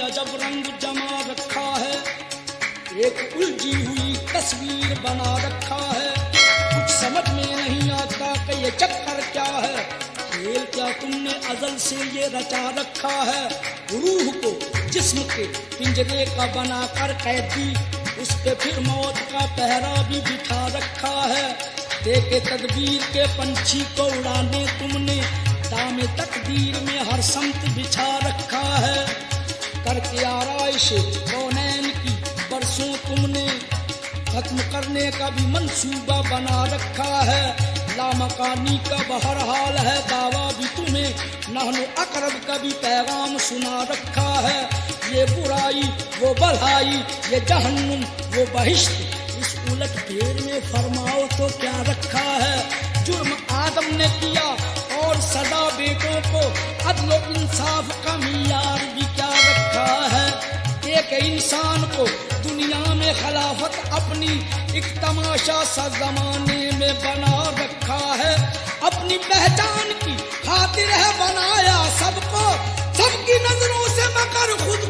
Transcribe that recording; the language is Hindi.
अजब रंग जमा रखा है, एक उलझी हुई तस्वीर बना रखा है। कुछ समझ में नहीं आता कि ये चक्कर क्या है, खेल क्या तुमने अजल से ये रचा रखा है। रूह को जिस्म के पिंजरे का बनाकर कैदी, उस पे फिर मौत का पहरा भी बिठा रखा है। देखे तदबीर के पंछी को उड़ाने तुमने, दामे तकदीर में हर समत बिछा रखा है। करके आराइश कौनैन की बरसों तुमने, खत्म करने का भी मंसूबा बना रखा है। लामकानी का बहरहाल है दावा भी तुम्हें, नहनु अकरब का भी पैगाम सुना रखा है। ये बुराई वो भलाई, ये जहन्नुम वो बहिश्त, इस उलट फेर में फरमाओ तो क्या रखा है। जुर्म आदम ने किया और सजा बेटों को, अदलो इंसाफ का मियार भी क्या रखा है। एक इंसान को दुनिया में खिलाफत अपनी एक तमाशा सा जमाने में बना रखा है। अपनी पहचान की खातिर है बनाया सबको, सबकी नजरों से मगर खुद